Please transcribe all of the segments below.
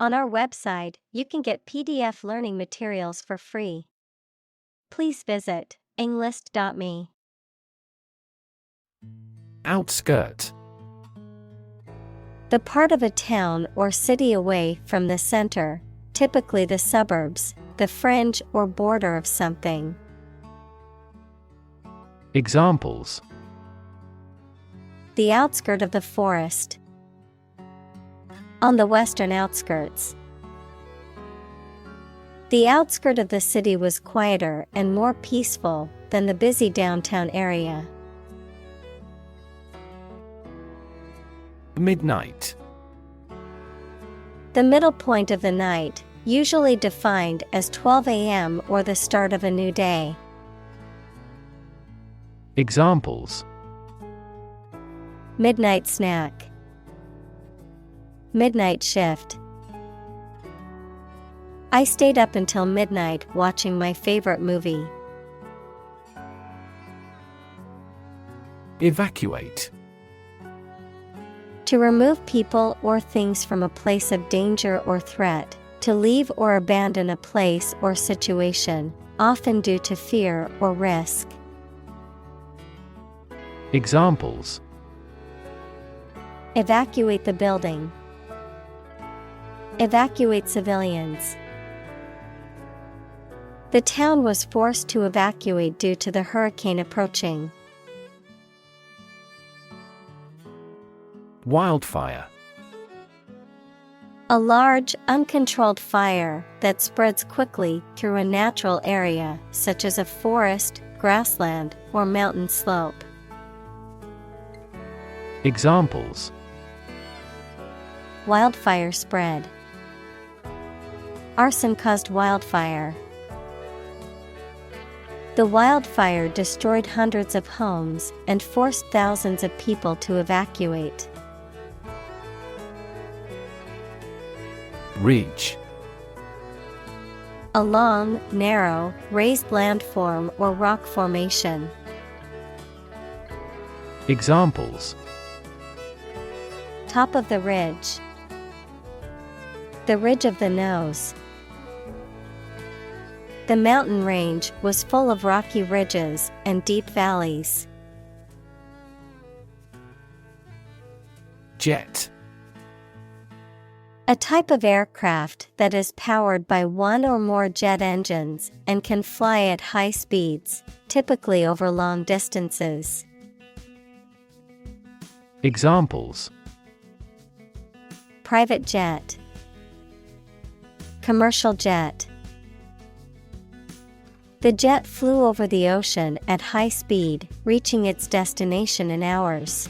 On our website, you can get PDF learning materials for free. Please visit englist.me. Outskirt. The part of a town or city away from the center, typically the suburbs, the fringe or border of something. Examples: The outskirt of the forest. On the western outskirts. The outskirt of the city was quieter and more peaceful than the busy downtown area. Midnight. The middle point of the night, usually defined as 12 a.m. or the start of a new day. Examples: Midnight snack. Midnight shift. I stayed up until midnight watching my favorite movie. Evacuate. To remove people or things from a place of danger or threat, to leave or abandon a place or situation, often due to fear or risk. Examples: Evacuate the building. Evacuate civilians. The town was forced to evacuate due to the hurricane approaching. Wildfire. A large, uncontrolled fire that spreads quickly through a natural area, such as a forest, grassland, or mountain slope. Examples: Wildfire spread. Arson caused wildfire. The wildfire destroyed hundreds of homes and forced thousands of people to evacuate. Ridge. A long, narrow, raised landform or rock formation. Examples: Top of the ridge. The ridge of the nose. The mountain range was full of rocky ridges and deep valleys. Jet. A type of aircraft that is powered by one or more jet engines and can fly at high speeds, typically over long distances. Examples: Private jet. Commercial jet. The jet flew over the ocean at high speed, reaching its destination in hours.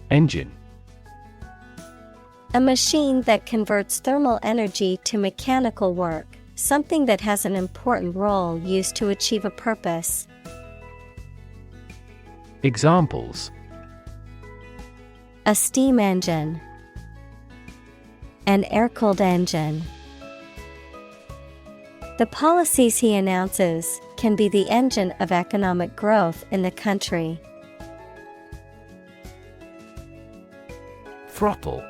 Engine. A machine that converts thermal energy to mechanical work, something that has an important role used to achieve a purpose. Examples: A steam engine. An air-cooled engine. The policies he announces can be the engine of economic growth in the country. Throttle.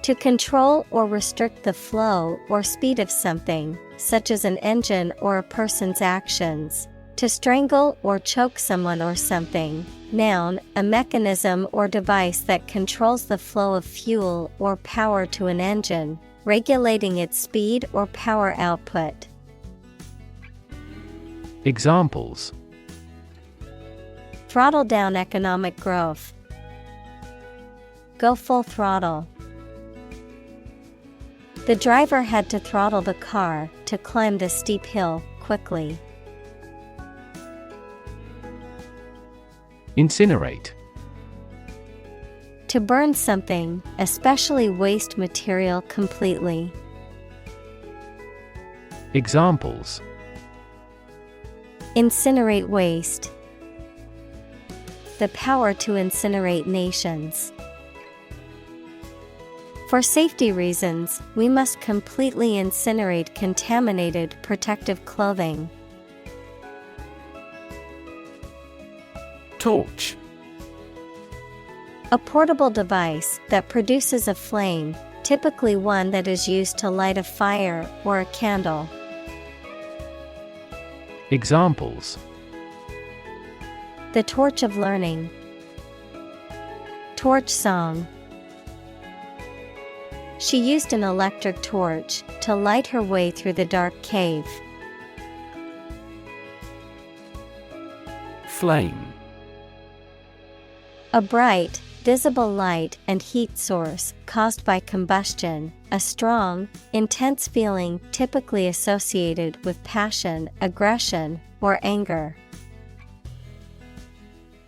To control or restrict the flow or speed of something, such as an engine or a person's actions. To strangle or choke someone or something. Noun, a mechanism or device that controls the flow of fuel or power to an engine, regulating its speed or power output. Examples: Throttle down economic growth. Go full throttle. The driver had to throttle the car to climb the steep hill quickly. Incinerate. To burn something, especially waste material, completely. Examples: Incinerate waste. The power to incinerate nations. For safety reasons, we must completely incinerate contaminated protective clothing. Torch. A portable device that produces a flame, typically one that is used to light a fire or a candle. Examples: The torch of learning. Torch song. She used an electric torch to light her way through the dark cave. Flame. A bright, visible light and heat source caused by combustion, a strong, intense feeling typically associated with passion, aggression, or anger.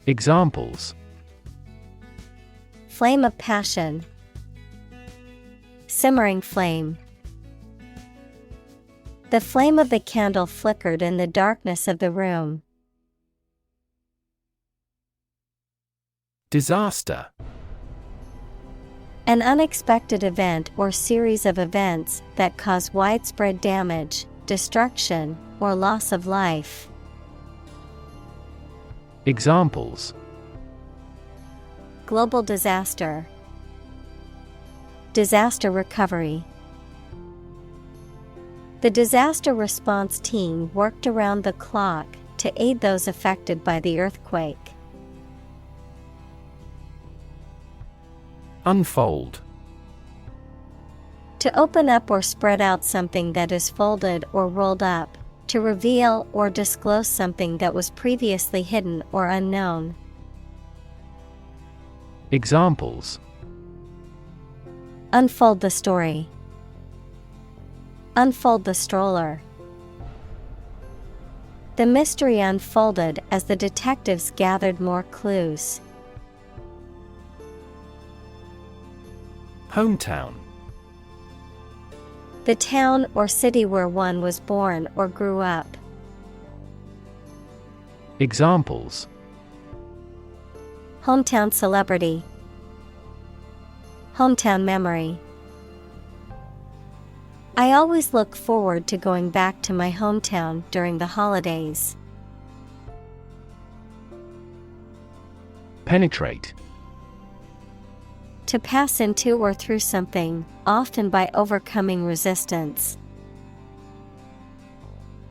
Examples: Flame of passion. Simmering flame. The flame of the candle flickered in the darkness of the room. Disaster. An unexpected event or series of events that cause widespread damage, destruction, or loss of life. Examples: Global disaster. Disaster recovery. The disaster response team worked around the clock to aid those affected by the earthquake. Unfold. To open up or spread out something that is folded or rolled up, to reveal or disclose something that was previously hidden or unknown. Examples: Unfold the story. Unfold the stroller. The mystery unfolded as the detectives gathered more clues. Hometown. The town or city where one was born or grew up. Examples: Hometown celebrity. Hometown memory. I always look forward to going back to my hometown during the holidays. Penetrate. To pass into or through something, often by overcoming resistance.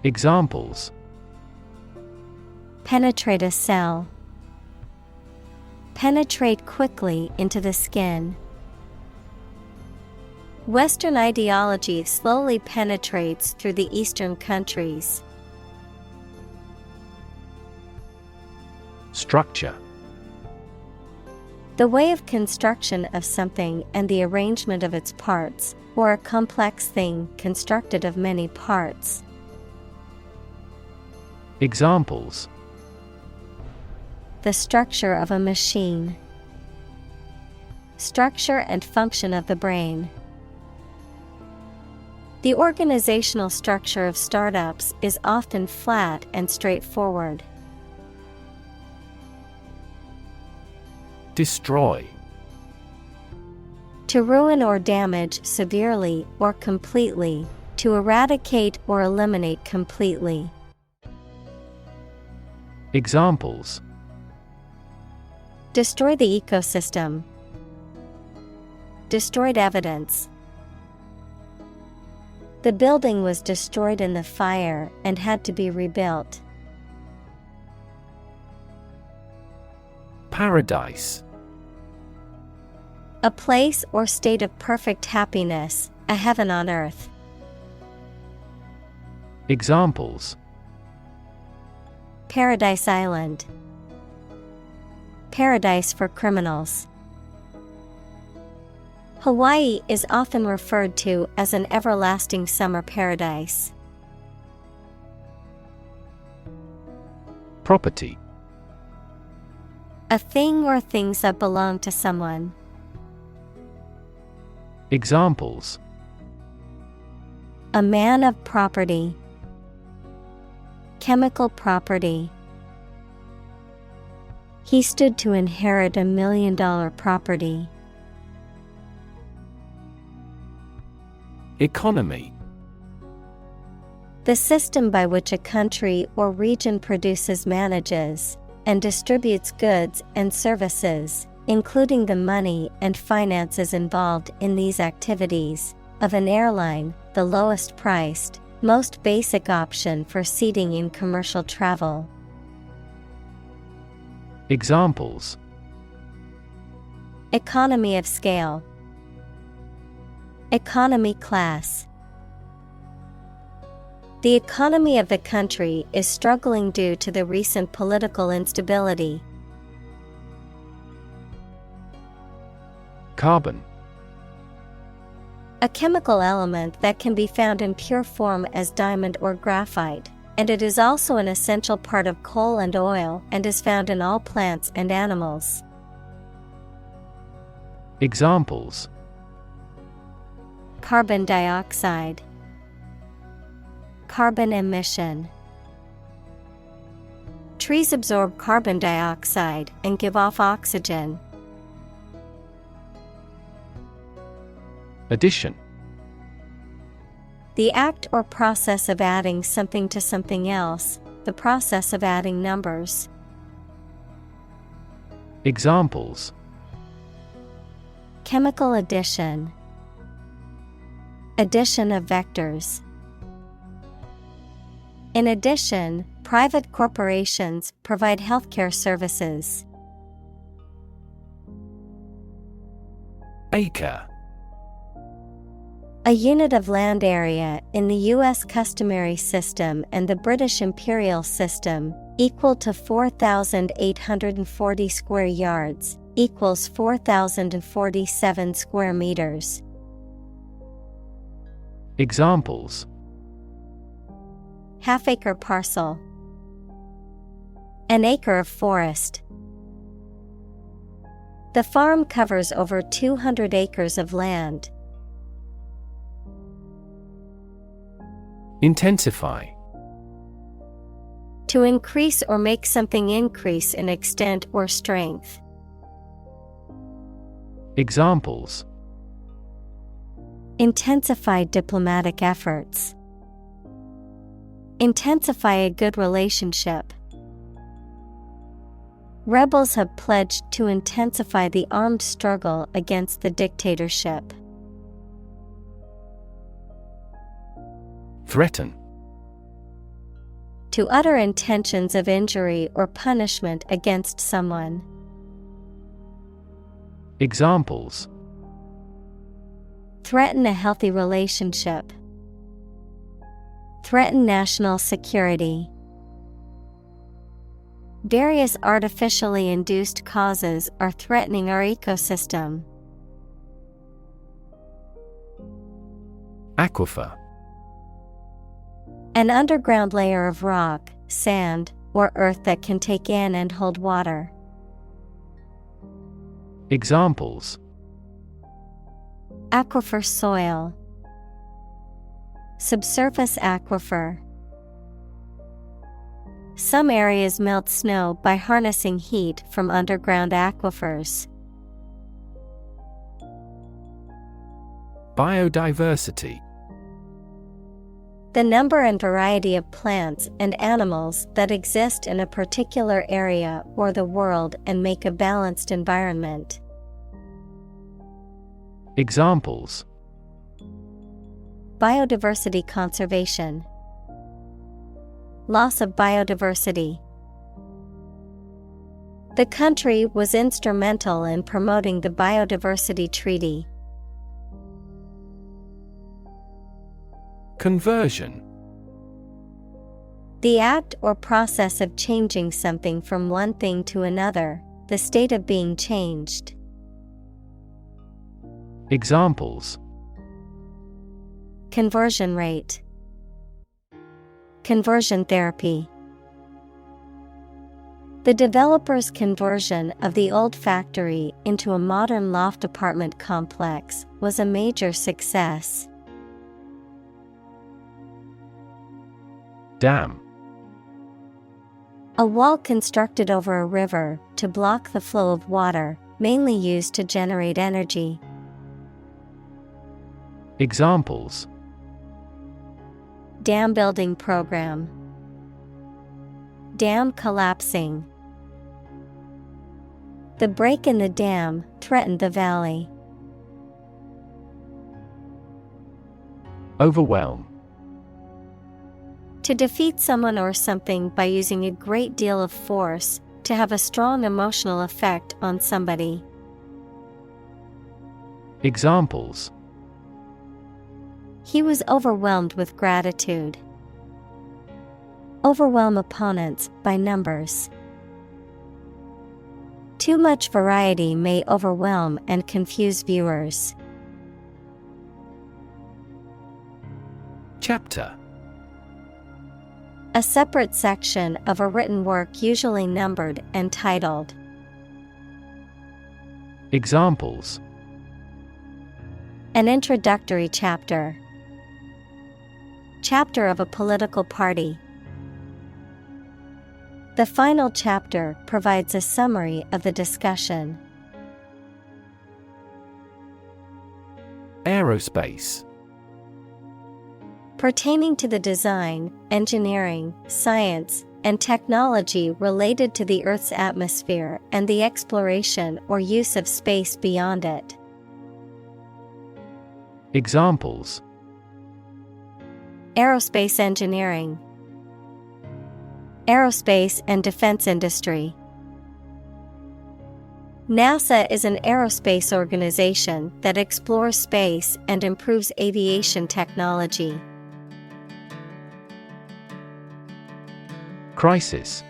Examples: Penetrate a cell. Penetrate quickly into the skin. Western ideology slowly penetrates through the Eastern countries. Structure. The way of construction of something and the arrangement of its parts, or a complex thing constructed of many parts. Examples: The structure of a machine. Structure and function of the brain. The organizational structure of startups is often flat and straightforward. Destroy. To ruin or damage severely or completely, to eradicate or eliminate completely. Examples: Destroy the ecosystem. Destroyed evidence. The building was destroyed in the fire and had to be rebuilt. Paradise. A place or state of perfect happiness, a heaven on earth. Examples: Paradise Island. Paradise for criminals. Hawaii is often referred to as an everlasting summer paradise. Property. A thing or things that belong to someone. Examples: A man of property. Chemical property. He stood to inherit $1 million property. Economy. The system by which a country or region produces, manages, and distributes goods and services, including the money and finances involved in these activities, of an airline, the lowest priced, most basic option for seating in commercial travel. Examples: Economy of scale, economy class. The economy of the country is struggling due to the recent political instability. Carbon. A chemical element that can be found in pure form as diamond or graphite, and it is also an essential part of coal and oil and is found in all plants and animals. Examples: Carbon dioxide, carbon emission. Trees absorb carbon dioxide and give off oxygen. Addition. The act or process of adding something to something else, the process of adding numbers. Examples: Chemical addition, addition of vectors. In addition, private corporations provide healthcare services. Acre. A unit of land area in the U.S. customary system and the British imperial system, equal to 4,840 square yards, equals 4,047 square meters. Examples: Half-acre parcel, an acre of forest. The farm covers over 200 acres of land. Intensify. To increase or make something increase in extent or strength. Examples: Intensify diplomatic efforts. Intensify a good relationship. Rebels have pledged to intensify the armed struggle against the dictatorship. Threaten. To utter intentions of injury or punishment against someone. Examples: Threaten a healthy relationship. Threaten national security. Various artificially induced causes are threatening our ecosystem. Aquifer. An underground layer of rock, sand, or earth that can take in and hold water. Examples: Aquifer soil. Subsurface aquifer. Some areas melt snow by harnessing heat from underground aquifers. Biodiversity. The number and variety of plants and animals that exist in a particular area or the world and make a balanced environment. Examples: Biodiversity conservation. Loss of biodiversity. The country was instrumental in promoting the Biodiversity Treaty. Conversion. The act or process of changing something from one thing to another, the state of being changed. Examples: Conversion rate. Conversion therapy. The developer's conversion of the old factory into a modern loft apartment complex was a major success. Dam. A wall constructed over a river to block the flow of water, mainly used to generate energy. Examples: Dam building program. Dam collapsing. The break in the dam threatened the valley. Overwhelm. To defeat someone or something by using a great deal of force, to have a strong emotional effect on somebody. Examples: He was overwhelmed with gratitude. Overwhelm opponents by numbers. Too much variety may overwhelm and confuse viewers. Chapter. A separate section of a written work usually numbered and titled. Examples: An introductory chapter. Chapter of a political party. The final chapter provides a summary of the discussion. Aerospace. Pertaining to the design, engineering, science, and technology related to the Earth's atmosphere and the exploration or use of space beyond it. Examples: Aerospace engineering. Aerospace and defense industry. NASA is an aerospace organization that explores space and improves aviation technology. Crisis.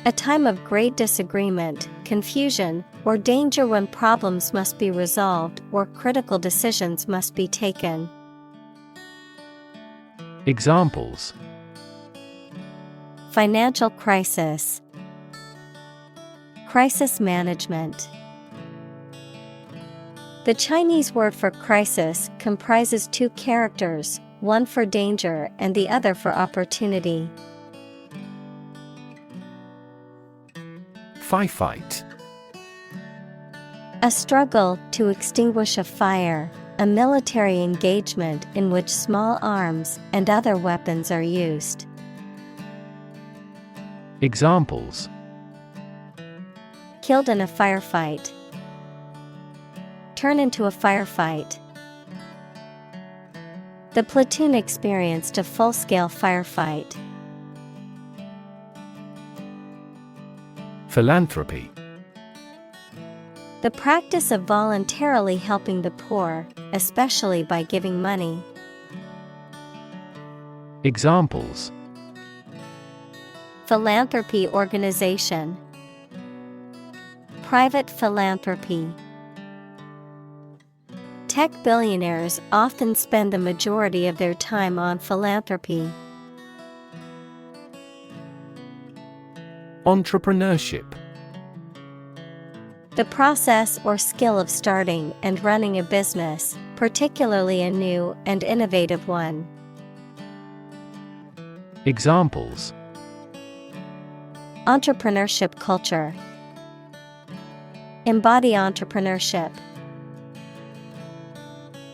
A time of great disagreement, confusion, or danger when problems must be resolved or critical decisions must be taken. Examples: Financial crisis. Crisis management. The Chinese word for crisis comprises two characters, one for danger and the other for opportunity. Firefight. A struggle to extinguish a fire, a military engagement in which small arms and other weapons are used. Examples: Killed in a firefight. Turn into a firefight. The platoon experienced a full-scale firefight. Philanthropy. The practice of voluntarily helping the poor, especially by giving money. Examples: Philanthropy organization. Private philanthropy. Tech billionaires often spend the majority of their time on philanthropy. Entrepreneurship. The process or skill of starting and running a business, particularly a new and innovative one. Examples: Entrepreneurship culture. Embody entrepreneurship.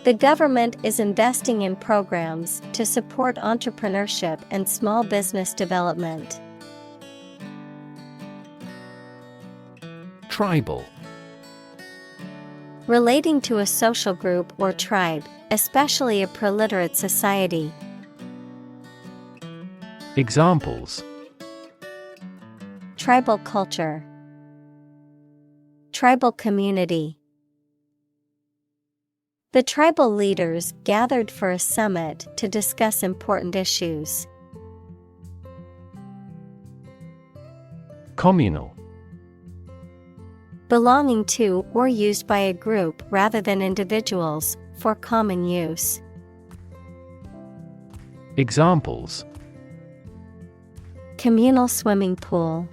The government is investing in programs to support entrepreneurship and small business development. Tribal. Relating to a social group or tribe, especially a preliterate society. Examples: Tribal culture. Tribal community. The tribal leaders gathered for a summit to discuss important issues. Communal. Belonging to or used by a group rather than individuals, for common use. Examples: Communal swimming pool.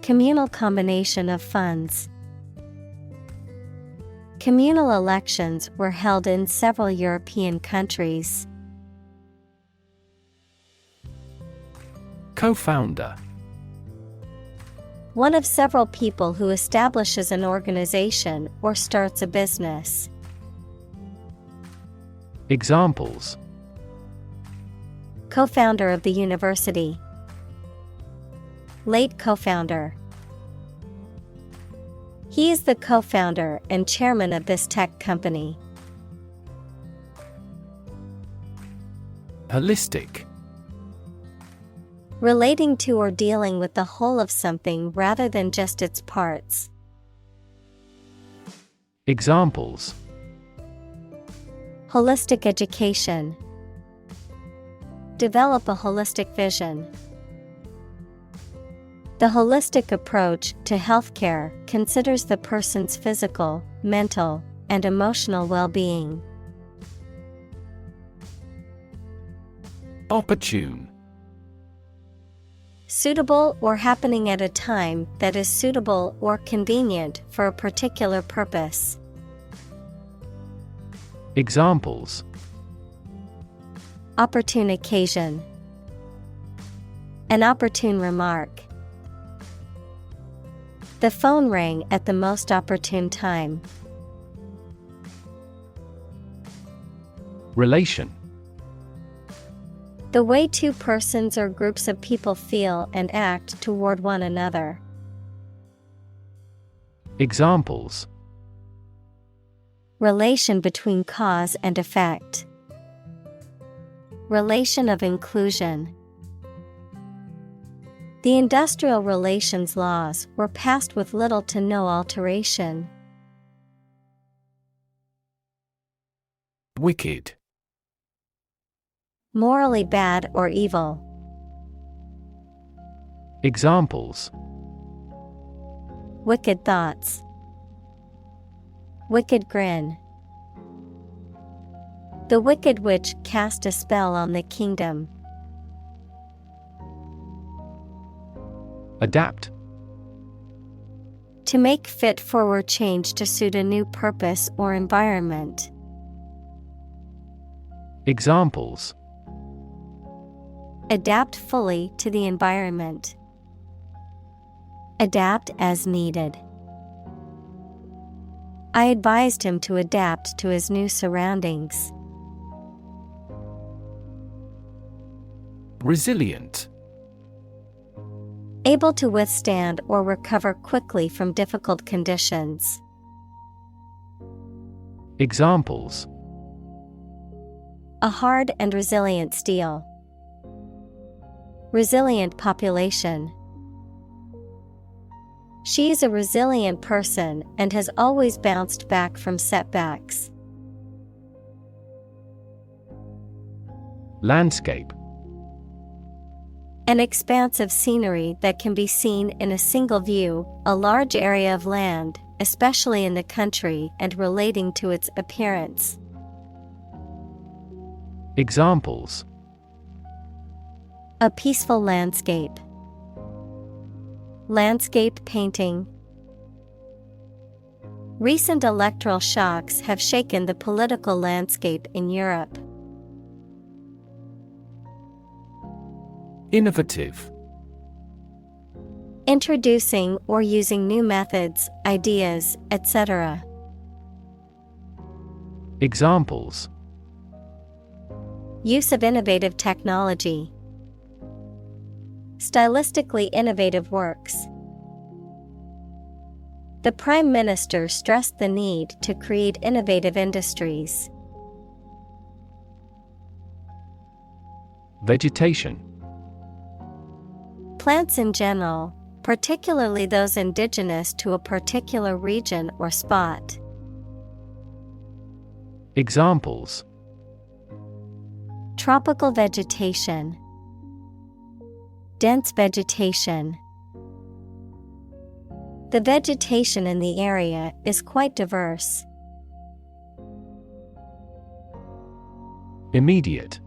Communal combination of funds. Communal elections were held in several European countries. Co-founder. One of several people who establishes an organization or starts a business. Examples: Co-founder of the university. Late co-founder. He is the co-founder and chairman of this tech company. Holistic. Relating to or dealing with the whole of something rather than just its parts. Examples: holistic education. Develop a holistic vision. The holistic approach to healthcare considers the person's physical, mental, and emotional well-being. Opportune. Suitable or happening at a time that is suitable or convenient for a particular purpose. Examples: opportune occasion. An opportune remark. The phone rang at the most opportune time. Relation. The way two persons or groups of people feel and act toward one another. Examples: relation between cause and effect. Relation of inclusion. The industrial relations laws were passed with little to no alteration. Wicked. Morally bad or evil. Examples: wicked thoughts. Wicked grin. The wicked witch cast a spell on the kingdom. Adapt. To make fit for or change to suit a new purpose or environment. Examples: adapt fully to the environment. Adapt as needed. I advised him to adapt to his new surroundings. Resilient. Able to withstand or recover quickly from difficult conditions. Examples: a hard and resilient steel. Resilient population. She is a resilient person and has always bounced back from setbacks. Landscape. An expanse of scenery that can be seen in a single view, a large area of land, especially in the country and relating to its appearance. Examples: a peaceful landscape. Landscape painting. Recent electoral shocks have shaken the political landscape in Europe. Innovative. Introducing or using new methods, ideas, etc. Examples: use of innovative technology. Stylistically innovative works. The Prime Minister stressed the need to create innovative industries. Vegetation. Plants in general, particularly those indigenous to a particular region or spot. Examples: tropical vegetation. Dense vegetation. The vegetation in the area is quite diverse. Immediate.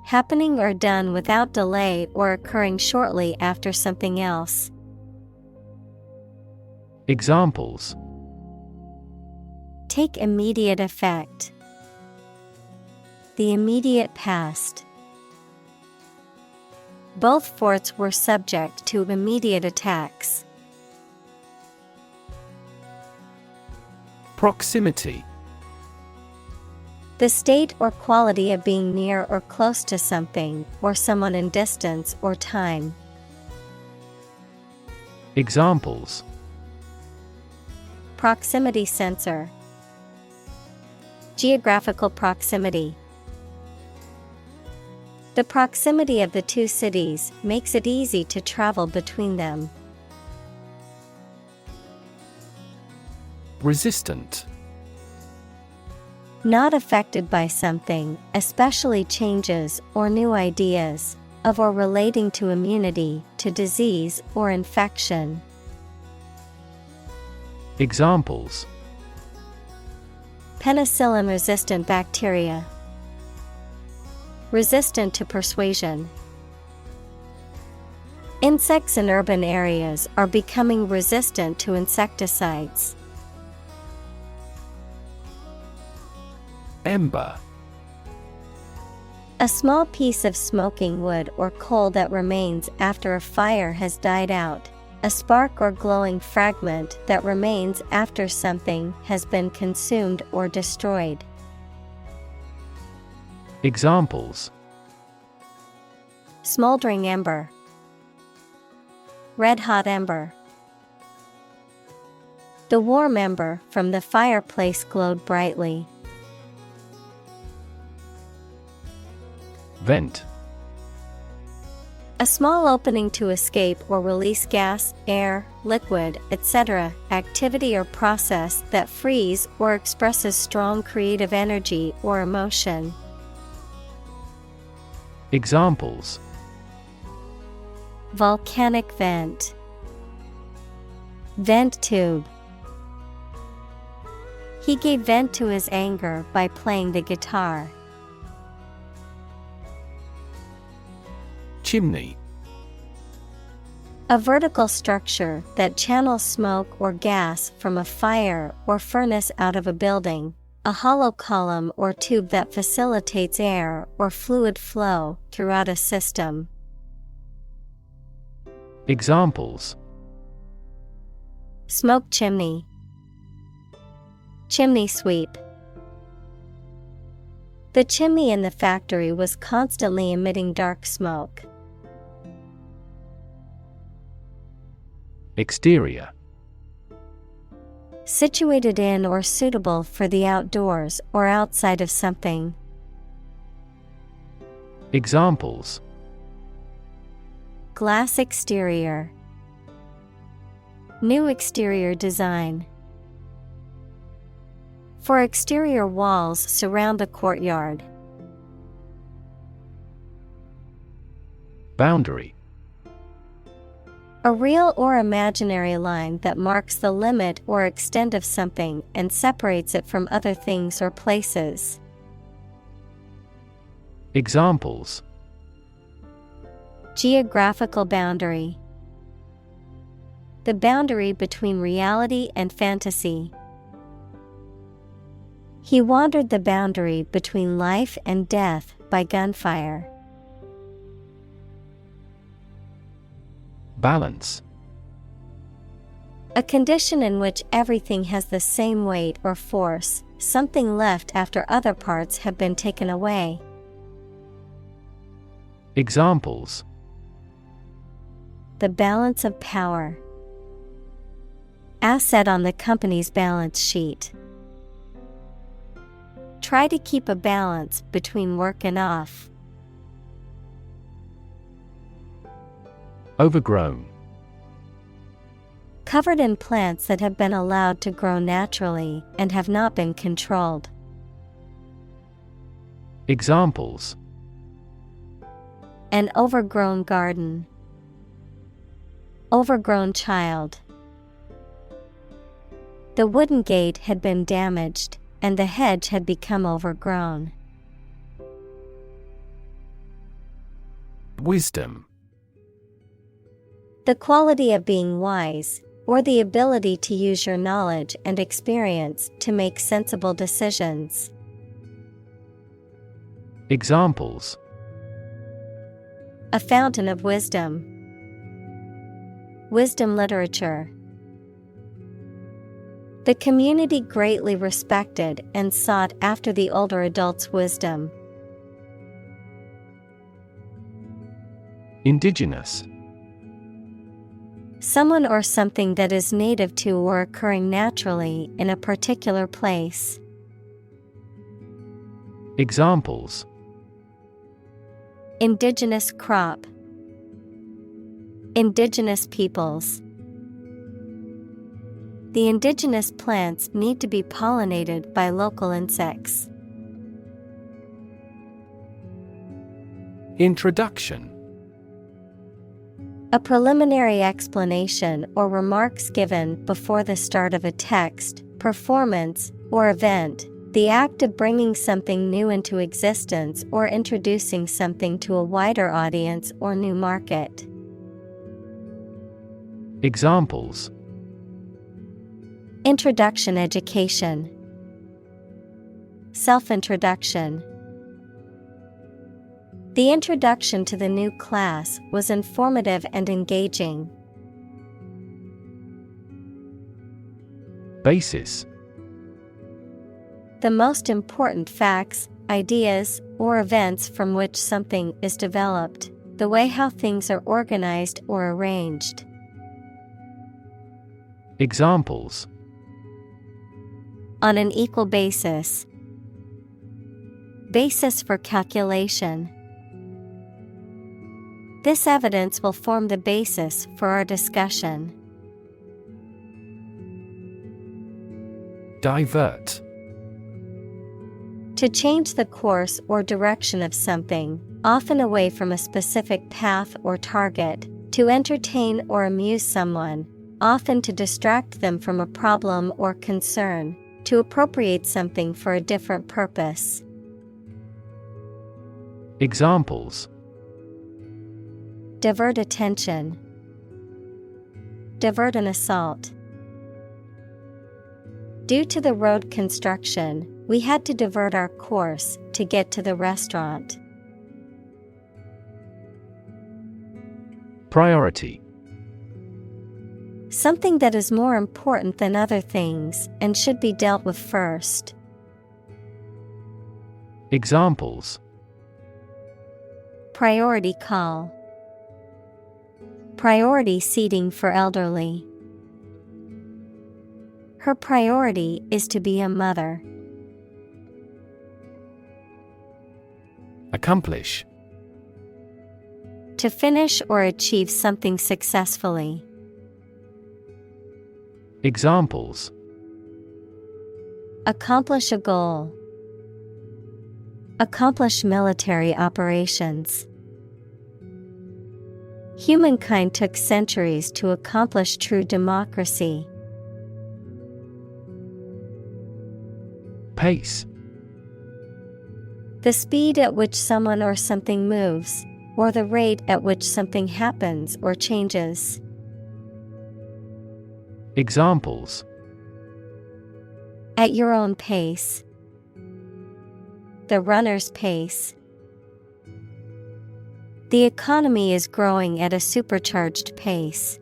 Happening or done without delay or occurring shortly after something else. Examples: take immediate effect. The immediate past. Both forts were subject to immediate attacks. Proximity. The state or quality of being near or close to something or someone in distance or time. Examples: Proximity sensor. Geographical proximity. The proximity of the two cities makes it easy to travel between them. Resistant. Not affected by something, especially changes or new ideas, of or relating to immunity, to disease or infection. Examples: penicillin-resistant bacteria. Resistant to persuasion. Insects in urban areas are becoming resistant to insecticides. Ember. A small piece of smoking wood or coal that remains after a fire has died out. A spark or glowing fragment that remains after something has been consumed or destroyed. Examples: smoldering ember. Red-hot ember. The warm ember from the fireplace glowed brightly. Vent. A small opening to escape or release gas, air, liquid, etc., activity or process that frees or expresses strong creative energy or emotion. Examples: volcanic vent. Vent tube. He gave vent to his anger by playing the guitar. Chimney. A vertical structure that channels smoke or gas from a fire or furnace out of a building. A hollow column or tube that facilitates air or fluid flow throughout a system. Examples: smoke chimney. Chimney sweep. The chimney in the factory was constantly emitting dark smoke. Exterior. Situated in or suitable for the outdoors or outside of something. Examples: glass exterior. New exterior design. For exterior walls surround the courtyard. Boundary. A real or imaginary line that marks the limit or extent of something and separates it from other things or places. Examples: geographical boundary. The boundary between reality and fantasy. He wandered the boundary between life and death by gunfire. Balance. A condition in which everything has the same weight or force, something left after other parts have been taken away. Examples: the balance of power. Asset on the company's balance sheet. Try to keep a balance between work and off. Overgrown. Covered in plants that have been allowed to grow naturally and have not been controlled. Examples: an overgrown garden. Overgrown child. The wooden gate had been damaged, and the hedge had become overgrown. Wisdom. The quality of being wise, or the ability to use your knowledge and experience to make sensible decisions. Examples: a fountain of wisdom. Wisdom literature. The community greatly respected and sought after the older adult's wisdom. Indigenous. Someone or something that is native to or occurring naturally in a particular place. Examples: Indigenous crop. Indigenous peoples. The indigenous plants need to be pollinated by local insects. Introduction. A preliminary explanation or remarks given before the start of a text, performance, or event, the act of bringing something new into existence or introducing something to a wider audience or new market. Examples: Introduction education. Self-introduction. The introduction to the new class was informative and engaging. Basis. The most important facts, ideas, or events from which something is developed, the way how things are organized or arranged. Examples: On an equal basis. Basis for calculation. This evidence will form the basis for our discussion. Divert. To change the course or direction of something, often away from a specific path or target, to entertain or amuse someone, often to distract them from a problem or concern, to appropriate something for a different purpose. Examples: Divert attention. Divert an assault. Due to the road construction, we had to divert our course to get to the restaurant. Priority. Something that is more important than other things and should be dealt with first. Examples: Priority call. Priority seating for elderly. Her priority is to be a mother. Accomplish. To finish or achieve something successfully. Examples: Accomplish a goal. Accomplish military operations. Humankind took centuries to accomplish true democracy. Pace. The speed at which someone or something moves, or the rate at which something happens or changes. Examples: At your own pace. The runner's pace. The economy is growing at a supercharged pace.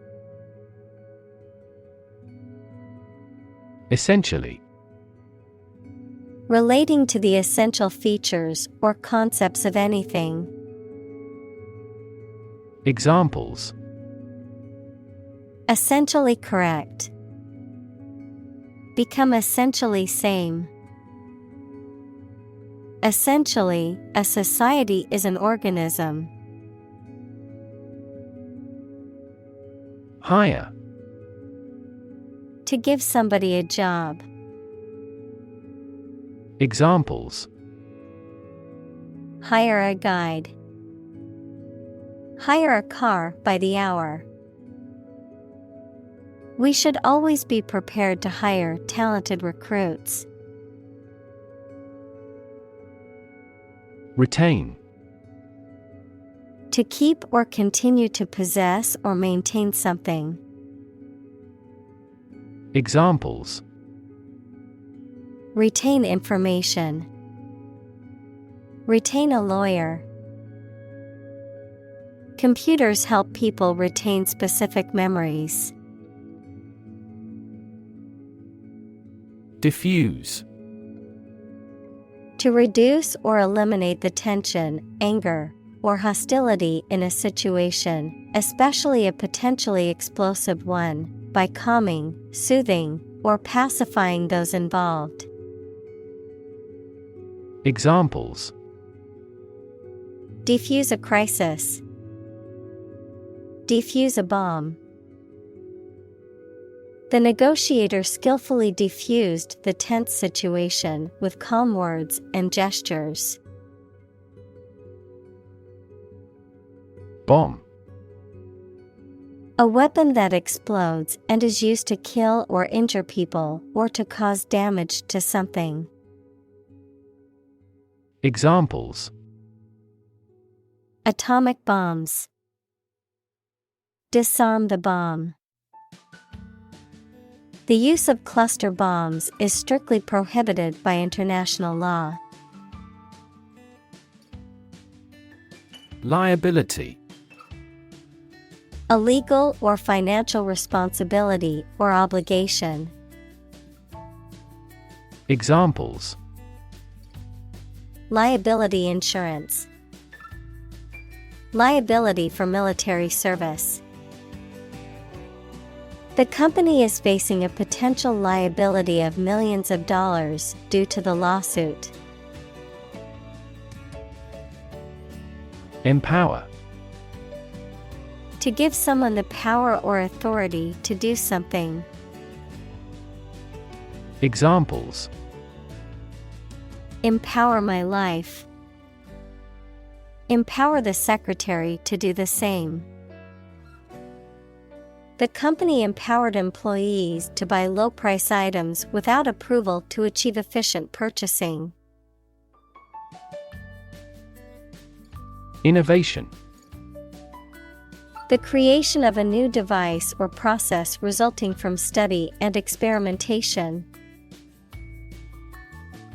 Essentially. Relating to the essential features or concepts of anything. Examples: Essentially correct. Become essentially same. Essentially, a society is an organism. Hire. To give somebody a job. Examples: Hire a guide. Hire a car by the hour. We should always be prepared to hire talented recruits. Retain. To keep or continue to possess or maintain something. Examples: Retain information. Retain a lawyer. Computers help people retain specific memories. Diffuse. To reduce or eliminate the tension, anger, or hostility in a situation, especially a potentially explosive one, by calming, soothing, or pacifying those involved. Examples: Defuse a crisis. Defuse a bomb. The negotiator skillfully defused the tense situation with calm words and gestures. Bomb. A weapon that explodes and is used to kill or injure people or to cause damage to something. Examples: Atomic bombs. Disarm the bomb. The use of cluster bombs is strictly prohibited by international law. Liability. A legal or financial responsibility or obligation. Examples: Liability insurance. Liability for military service. The company is facing a potential liability of millions of dollars due to the lawsuit. Empower. To give someone the power or authority to do something. Examples: Empower my life. Empower the secretary to do the same. The company empowered employees to buy low-price items without approval to achieve efficient purchasing. Innovation. The creation of a new device or process resulting from study and experimentation.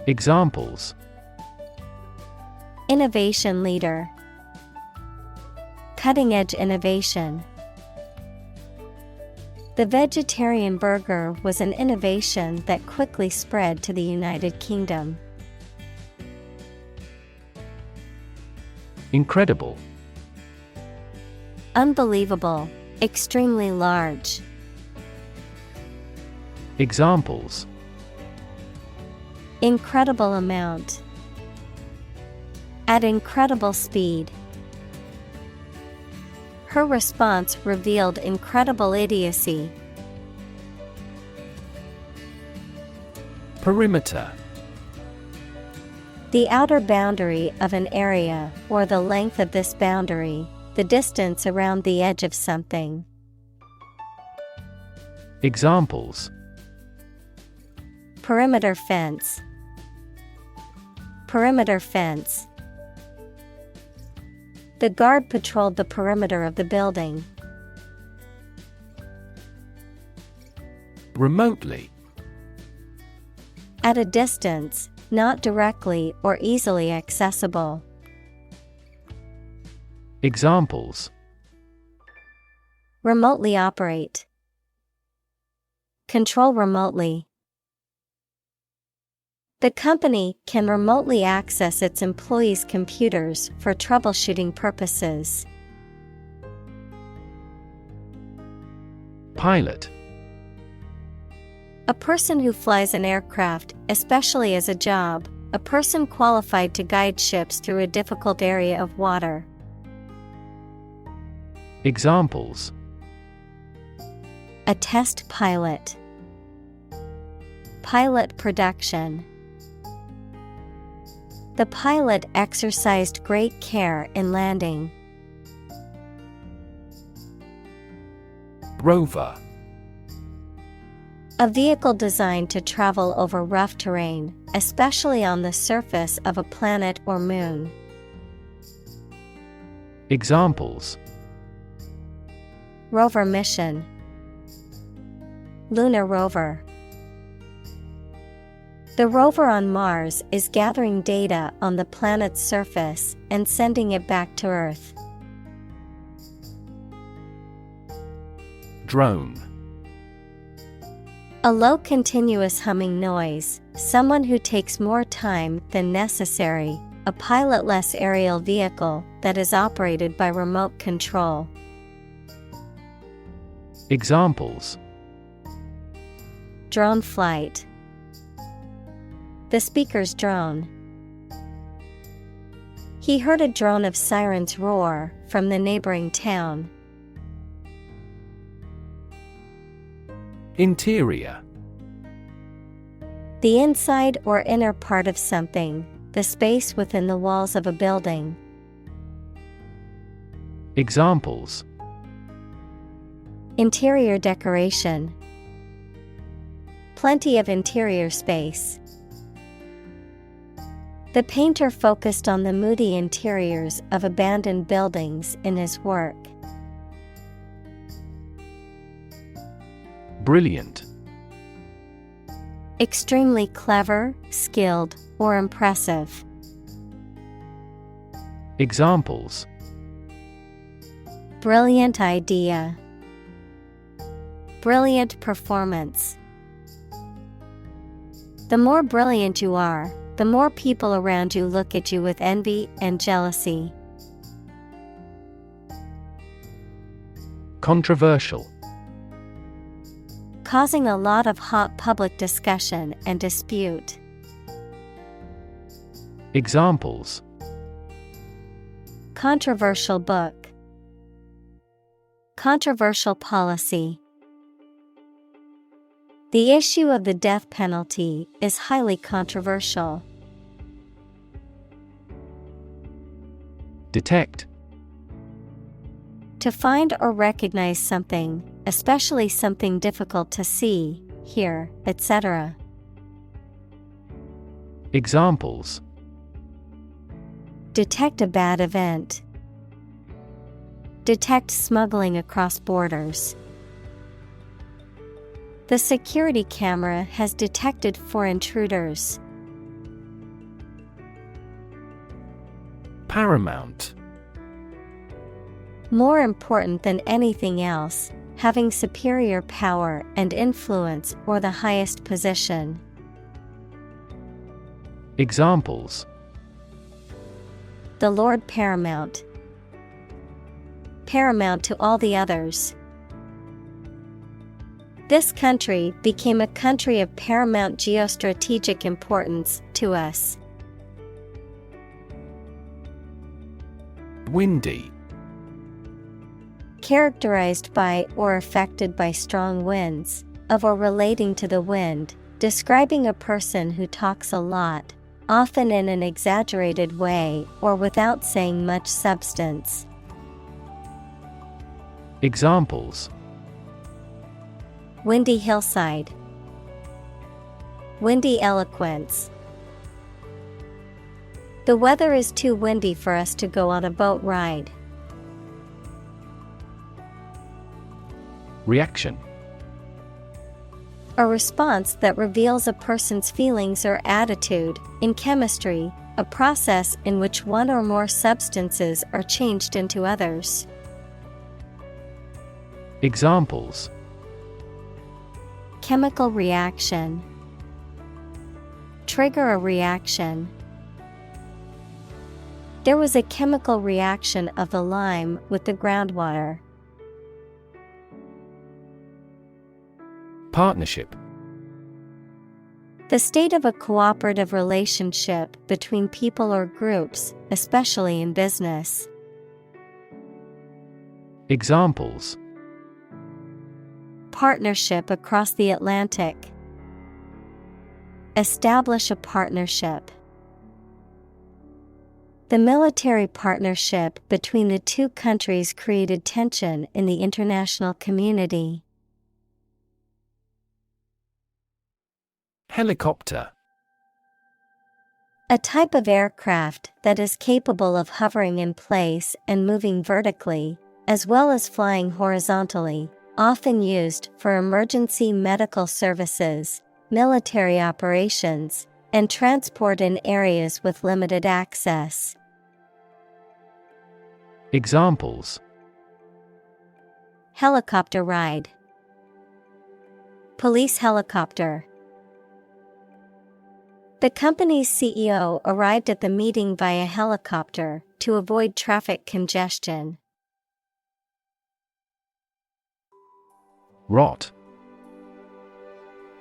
Examples: Innovation leader. Cutting-edge innovation. The vegetarian burger was an innovation that quickly spread to the United Kingdom. Incredible. Unbelievable, extremely large. Examples: Incredible amount. At incredible speed. Her response revealed incredible idiocy. Perimeter. The outer boundary of an area or the length of this boundary, the distance around the edge of something. Examples: Perimeter fence. Perimeter fence. The guard patrolled the perimeter of the building. Remotely. At a distance, not directly or easily accessible. Examples: Remotely operate. Control remotely. The company can remotely access its employees' computers for troubleshooting purposes. Pilot. A person who flies an aircraft, especially as a job, a person qualified to guide ships through a difficult area of water. Examples: A test pilot. Pilot production. The pilot exercised great care in landing. Rover. A vehicle designed to travel over rough terrain, especially on the surface of a planet or moon. Examples: Rover mission. Lunar rover. The rover on Mars is gathering data on the planet's surface and sending it back to Earth. Drone. A low continuous humming noise, someone who takes more time than necessary, a pilotless aerial vehicle that is operated by remote control. Examples: Drone flight. The speaker's drone. He heard a drone of sirens roar from the neighboring town. Interior. The inside or inner part of something, the space within the walls of a building. Examples: Interior decoration. Plenty of interior space. The painter focused on the moody interiors of abandoned buildings in his work. Brilliant. Extremely clever, skilled, or impressive. Examples: Brilliant idea. Brilliant performance. The more brilliant you are, the more people around you look at you with envy and jealousy. Controversial. Causing a lot of hot public discussion and dispute. Examples: Controversial book. Controversial policy. The issue of the death penalty is highly controversial. Detect. To find or recognize something, especially something difficult to see, hear, etc. Examples: Detect a bad event. Detect smuggling across borders. The security camera has detected 4 intruders. Paramount. More important than anything else, having superior power and influence or the highest position. Examples: The Lord Paramount. Paramount to all the others. This country became a country of paramount geostrategic importance to us. Windy. Characterized by or affected by strong winds, of or relating to the wind, describing a person who talks a lot, often in an exaggerated way or without saying much substance. Examples: Windy hillside. Windy eloquence. The weather is too windy for us to go on a boat ride. Reaction. A response that reveals a person's feelings or attitude. In chemistry, a process in which one or more substances are changed into others. Examples: Chemical reaction. Trigger a reaction. There was a chemical reaction of the lime with the groundwater. Partnership. The state of a cooperative relationship between people or groups, especially in business. Examples: Partnership across the Atlantic. Establish a partnership. The military partnership between the two countries created tension in the international community. Helicopter. A type of aircraft that is capable of hovering in place and moving vertically, as well as flying horizontally, often used for emergency medical services, military operations, and transport in areas with limited access. Examples: Helicopter ride. Police helicopter. The company's CEO arrived at the meeting via helicopter to avoid traffic congestion. Rot.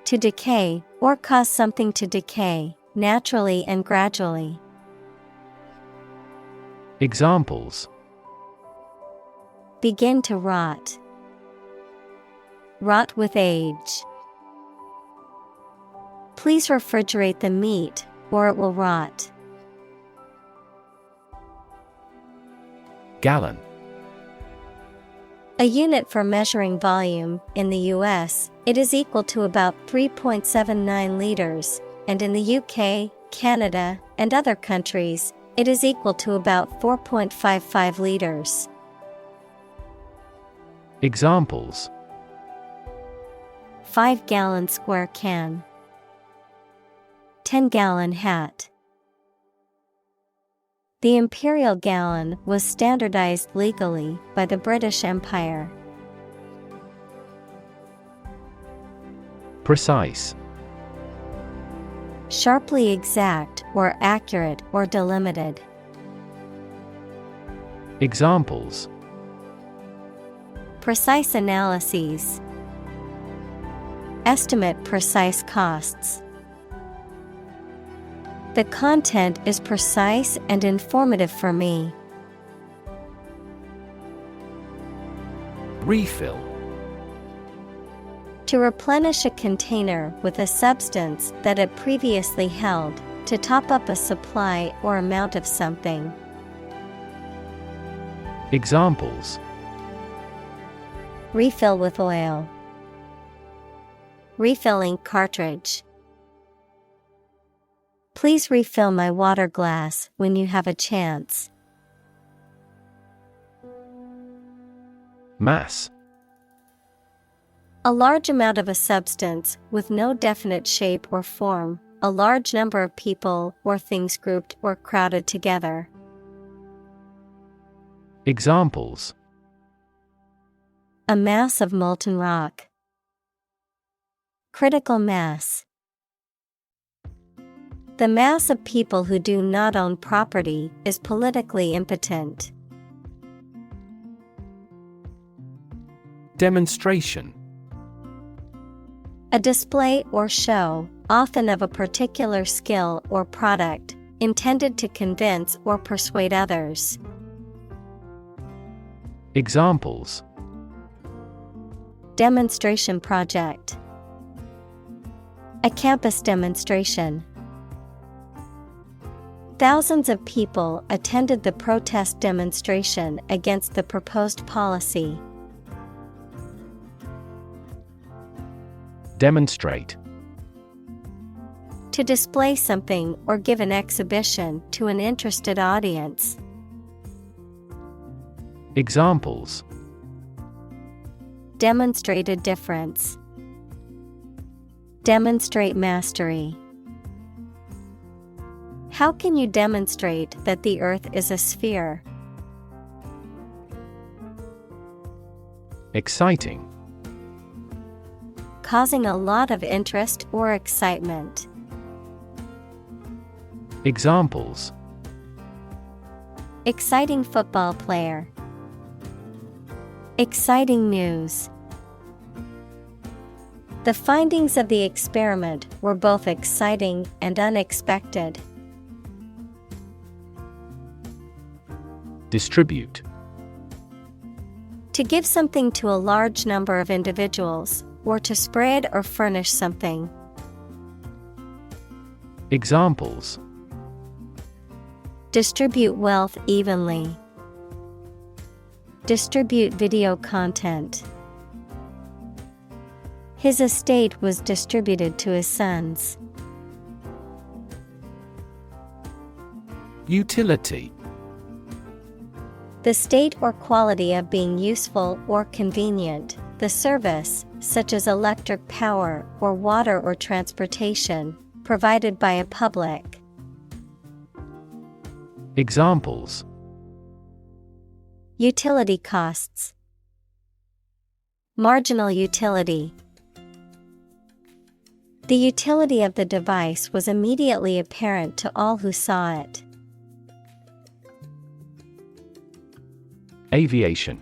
To decay, or cause something to decay, naturally and gradually. Examples: Begin to rot. Rot with age. Please refrigerate the meat, or it will rot. Gallon. A unit for measuring volume. In the US, it is equal to about 3.79 liters, and in the UK, Canada, and other countries, it is equal to about 4.55 liters. Examples: 5-gallon square can. 10-gallon hat. The imperial gallon was standardized legally by the British Empire. Precise. Sharply exact or accurate or delimited. Examples: Precise analyses. Estimate precise costs. The content is precise and informative for me. Refill. To replenish a container with a substance that it previously held, to top up a supply or amount of something. Examples: Refill with oil. Refilling cartridge. Please refill my water glass when you have a chance. Mass. A large amount of a substance with no definite shape or form, a large number of people or things grouped or crowded together. Examples: A mass of molten rock. Critical mass. The mass of people who do not own property is politically impotent. Demonstration. A display or show, often of a particular skill or product, intended to convince or persuade others. Examples: Demonstration project. A campus demonstration. Thousands of people attended the protest demonstration against the proposed policy. Demonstrate. To display something or give an exhibition to an interested audience. Examples: Demonstrated difference. Demonstrate mastery. How can you demonstrate that the Earth is a sphere? Exciting. Causing a lot of interest or excitement. Examples: Exciting football player. Exciting news. The findings of the experiment were both exciting and unexpected. Distribute. To give something to a large number of individuals, or to spread or furnish something. Examples: Distribute wealth evenly. Distribute video content. His estate was distributed to his sons. Utility. The state or quality of being useful or convenient, the service, such as electric power or water or transportation, provided by a public. Examples: Utility costs. Marginal utility. The utility of the device was immediately apparent to all who saw it. Aviation.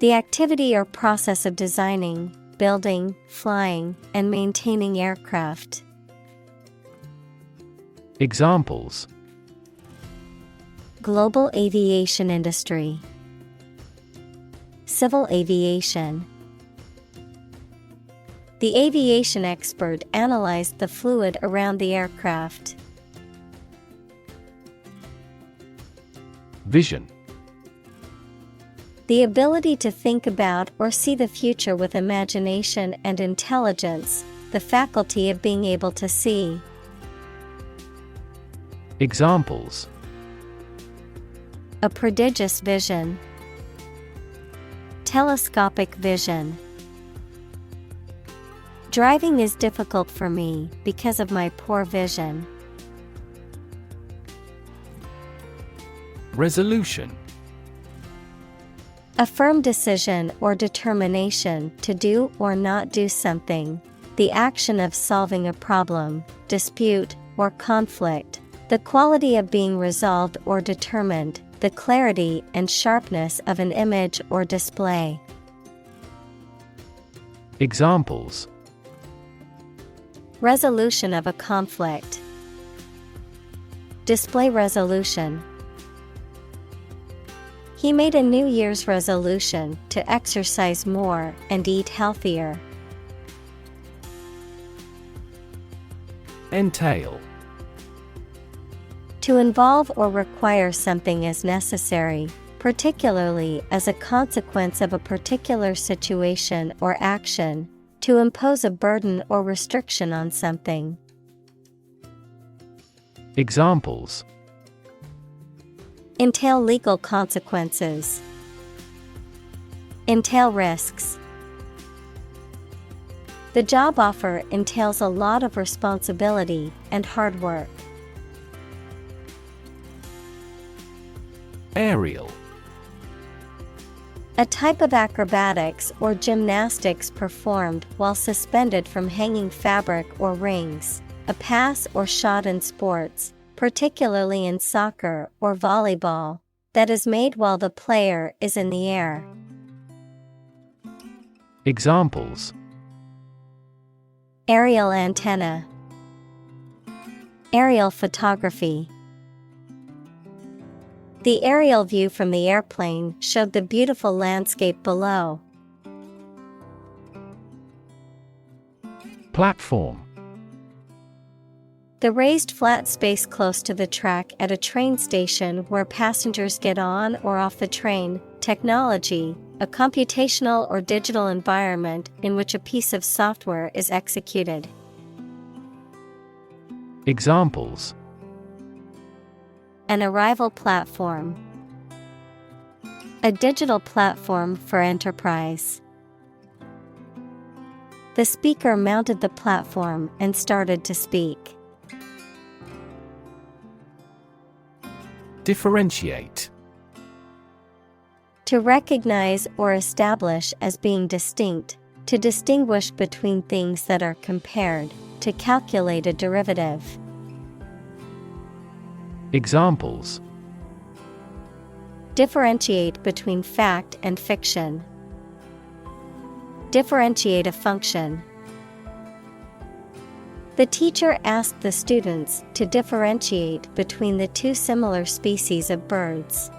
The activity or process of designing, building, flying, and maintaining aircraft. Examples: Global aviation industry. Civil aviation. The aviation expert analyzed the fluid around the aircraft. Vision. The ability to think about or see the future with imagination and intelligence, the faculty of being able to see. Examples: A prodigious vision. Telescopic vision. Driving is difficult for me because of my poor vision. Resolution. A firm decision or determination to do or not do something, the action of solving a problem, dispute, or conflict, the quality of being resolved or determined, the clarity and sharpness of an image or display. Examples: Resolution of a conflict. Display resolution. He made a New Year's resolution to exercise more and eat healthier. Entail. To involve or require something as necessary, particularly as a consequence of a particular situation or action, to impose a burden or restriction on something. Examples: Entail legal consequences. Entail risks. The job offer entails a lot of responsibility and hard work. Aerial. A type of acrobatics or gymnastics performed while suspended from hanging fabric or rings, a pass or shot in sports, particularly in soccer or volleyball, that is made while the player is in the air. Examples: Aerial antenna. Aerial photography. The aerial view from the airplane showed the beautiful landscape below. Platform. The raised flat space close to the track at a train station where passengers get on or off the train. Technology, a computational or digital environment in which a piece of software is executed. Examples: An arrival platform. A digital platform for enterprise. The speaker mounted the platform and started to speak. Differentiate. To recognize or establish as being distinct, to distinguish between things that are compared, to calculate a derivative. Examples: Differentiate between fact and fiction. Differentiate a function. The teacher asked the students to differentiate between the two similar species of birds.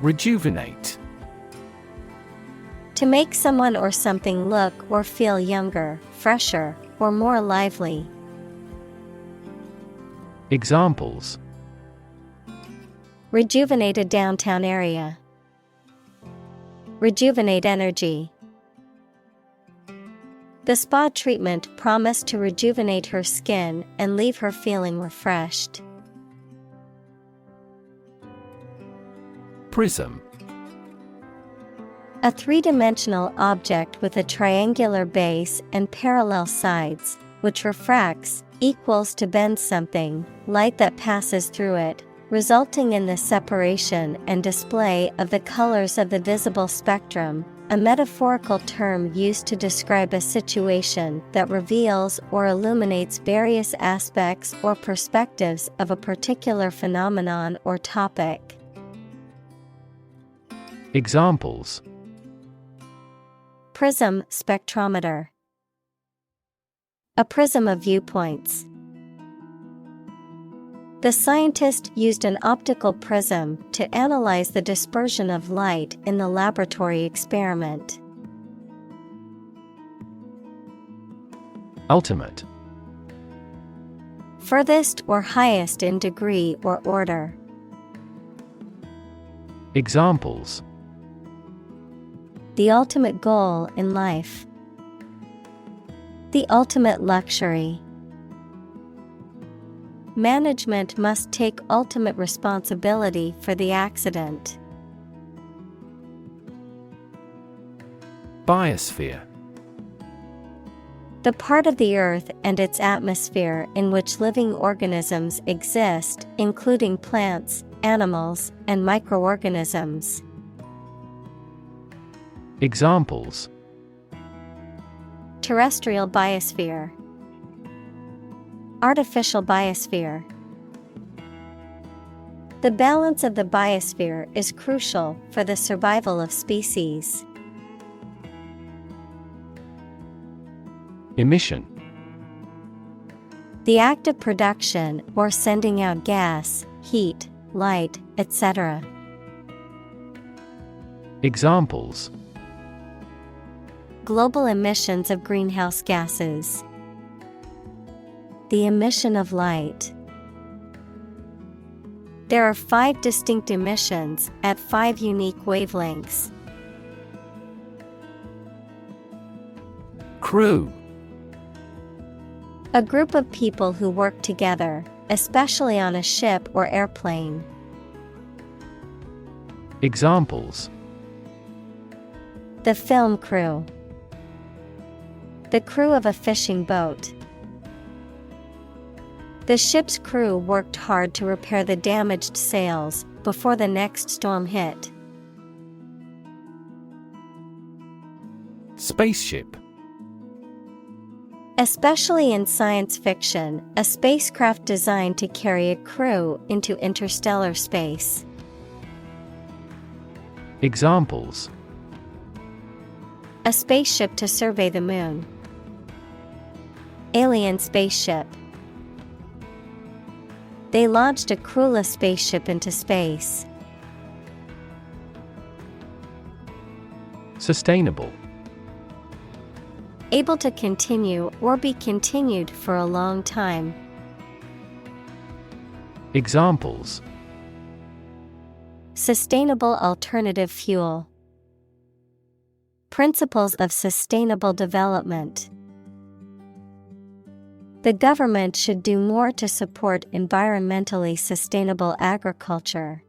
Rejuvenate. To make someone or something look or feel younger, fresher, or more lively. Examples: Rejuvenate a downtown area. Rejuvenate energy. The spa treatment promised to rejuvenate her skin and leave her feeling refreshed. Prism. A three-dimensional object with a triangular base and parallel sides, which refracts, equals to bend something, light that passes through it, resulting in the separation and display of the colors of the visible spectrum, A metaphorical term used to describe a situation that reveals or illuminates various aspects or perspectives of a particular phenomenon or topic. Examples: Prism spectrometer. A prism of viewpoints. The scientist used an optical prism to analyze the dispersion of light in the laboratory experiment. Ultimate. Furthest or highest in degree or order. Examples: The ultimate goal in life. The ultimate luxury. Management must take ultimate responsibility for the accident. Biosphere. The part of the Earth and its atmosphere in which living organisms exist, including plants, animals, and microorganisms. Examples: Terrestrial biosphere. Artificial biosphere. The balance of the biosphere is crucial for the survival of species. Emission. The act of production or sending out gas, heat, light, etc. Examples: Global emissions of greenhouse gases. The emission of light. There are 5 distinct emissions at 5 unique wavelengths. Crew. A group of people who work together, especially on a ship or airplane. Examples: The film crew. The crew of a fishing boat. The ship's crew worked hard to repair the damaged sails before the next storm hit. Spaceship. Especially in science fiction, a spacecraft designed to carry a crew into interstellar space. Examples: A spaceship to survey the moon. Alien spaceship. They launched a crewless spaceship into space. Sustainable. Able to continue or be continued for a long time. Examples: Sustainable alternative fuel. Principles of sustainable development. The government should do more to support environmentally sustainable agriculture.